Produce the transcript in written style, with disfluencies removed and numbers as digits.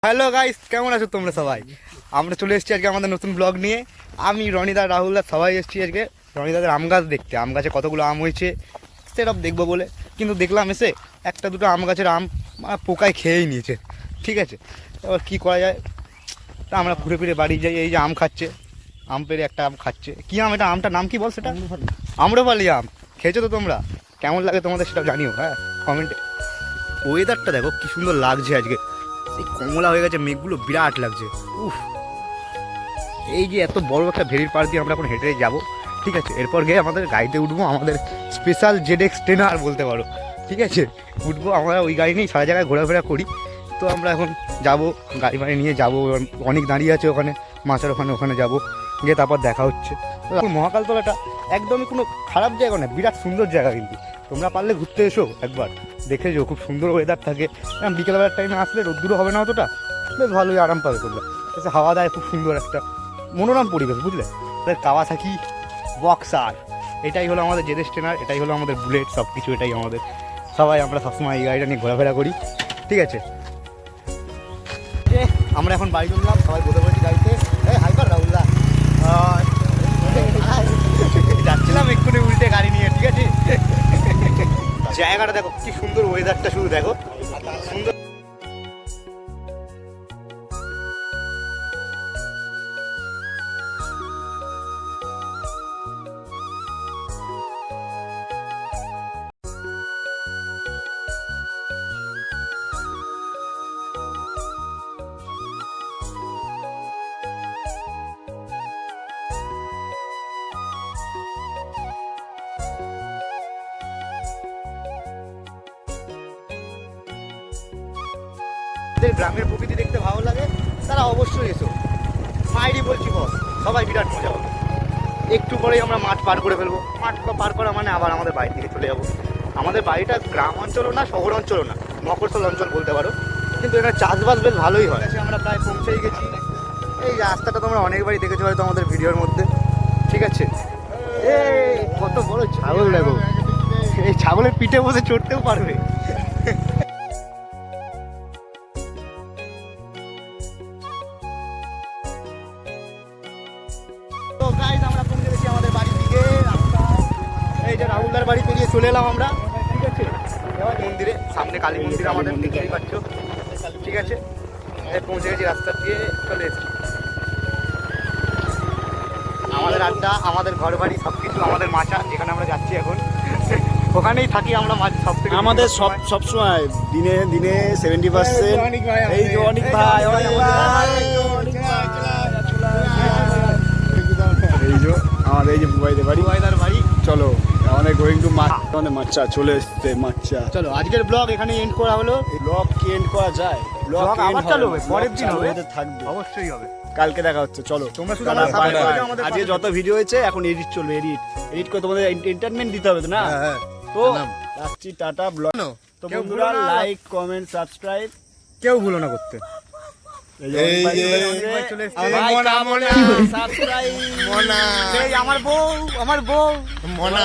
Hello guys, কেমন আছো তোমরা সবাই? আমরা চলে এসেছি আজকে আমাদের নতুন ব্লগ নিয়ে। আমি রনিদা, রাহুলদা সবাই এসেছি আজকে রনিদাদের আম গাছ দেখতে। আম গাছে কতগুলো আম হয়েছে সেটা দেখবো বলে, কিন্তু দেখলাম এসে একটা দুটো আম গাছের আম পোকায় খেয়েই নিয়েছে। ঠিক আছে, এবার কী করা যায়? তা আমরা ঘুরে ফিরে বাড়ি যাই। এই যে আম খাচ্ছে, আম পেরে একটা আম খাচ্ছে। কী আম এটা? আমটার নাম কি বল সেটা? আম্রপালি আম। খেয়েছো তো তোমরা? কেমন লাগে তোমাদের সেটা জানিও, হ্যাঁ, কমেন্টে। ওয়েদারটা দেখো কি সুন্দর লাগছে আজকে, এই কমলা হয়ে গেছে, মেঘগুলো বিরাট লাগছে। উফ, এই যে এত বড় একটা ভেরির পাড় দিয়ে আমরা এখন হেঁটে যাব। ঠিক আছে, এরপর গিয়ে আমাদের গাড়িতে উঠবো, আমাদের স্পেশাল ZX ট্রেনার বলতে পারো। ঠিক আছে, উঠবো আমরা, ওই গাড়ি নিয়েই সারা জায়গায় ঘোরাফেরা করি। তো আমরা এখন যাব, গাড়ি বাড়ি নিয়ে যাবো। অনেক দাঁড়িয়ে আছে ওখানে, মাছের ওখানে যাবো, গিয়ে তারপর দেখা হচ্ছে। মহাকালতলাটা একদমই কোনো খারাপ জায়গা না, বিরাট সুন্দর জায়গা। কিন্তু তোমরা পারলে ঘুরতে এসো একবার, দেখে যাও, খুব সুন্দর ওয়েদার থাকে। বিকেলবেলার টাইমে আসলে রোদ্দুরও হবে না অতটা, বেশ ভালোই আরাম পাবে তোমরা। হাওয়া দেয়, খুব সুন্দর একটা মনোরম পরিবেশ, বুঝলে? কাওয়াসাকি বক্সার, এটাই হলো আমাদের ZX ট্রেনার, এটাই হলো আমাদের বুলেট, সব কিছু এটাই আমাদের। সবাই আমরা সবসময় এই গাড়িটা নিয়ে ঘোরাফেরা করি। ঠিক আছে, আমরা এখন বাড়ি চললাম, সবাই বসে পড়েছি গাড়িতে। হাই কর রাহুল্লাহ, যাচ্ছিলাম এক্ষুনি উল্টে গাড়ি নিয়ে। ঠিক আছে, জায়গাটা দেখো কি সুন্দর, ওয়েদারটা শুধু দেখো সুন্দর। গ্রামের প্রকৃতি দেখতে ভালো লাগে, তারা অবশ্যই এসো। মাইরি বলছি বস, সবাই বিরাট মজা হবে। একটু পরেই আমরা মাঠ পার করে ফেলবো। মাঠ পার করা মানে আবার আমাদের বাড়ি থেকে চলে যাবো। আমাদের বাড়িটা গ্রাম অঞ্চলও না, শহর অঞ্চলও না, মফস্বল অঞ্চল বলতে পারো, কিন্তু এখানে চাষবাস বেশ ভালোই হয়। আমরা প্রায় পৌঁছেই গেছি। এই রাস্তাটা তোমরা অনেকবারই দেখেছো হয়তো আমাদের ভিডিওর মধ্যে। ঠিক আছে, এই কত বড় ছাগল দেখো, এই ছাগলের পিঠে বসে চড়তেও পারবে। তো গাইস, আমরা পৌঁছে গেছি আমাদের বাড়ির দিকে। এই যে রাহুলদার বাড়ি পেরিয়ে চলে এলাম আমরা। ঠিক আছে, এবার মন্দিরে, সামনে কালী মন্দির আমাদের, দেখতেই পাচ্ছ। ঠিক আছে, পৌঁছে গেছি, রাস্তা দিয়ে চলে এসেছি। আমাদের আড্ডা, আমাদের ঘর বাড়ি সব কিছু, আমাদের মাচা যেখানে আমরা যাচ্ছি এখন, ওখানেই থাকি আমরা। মাছ সব থেকে আমাদের সবসময় দিনে দিনে 70%। এই যে অনেক ভাই, এই যে আমাদের এই যে বুবাইদের বাড়ি, বুবাইদার বাড়ি। চলো আমাদের গোয়িং টু আমাদের মাচ্চা চলে এসছে। মাচ্চা, চলো আজকের ব্লগ এখানে এন্ড করা হলো। ব্লগ কি এন্ড করা যায়? ব্লগ আবার চালু হবে, পরের দিন হবে, থাকবে, অবশ্যই হবে। কালকে দেখা হচ্ছে। চলো তোমরা শুধু আমাদের সাথে থাকো, আমাদের আজকে যত ভিডিও হয়েছে এখন এডিট চলবে। এডিট করে তোমাদের এন্টারটেইনমেন্ট দিতে হবে তো না? তো রাখছি, টাটা। ব্লগ তো বন্ধুরা, লাইক কমেন্ট সাবস্ক্রাইব কেউ ভুলো না করতে। আমার বউ মনা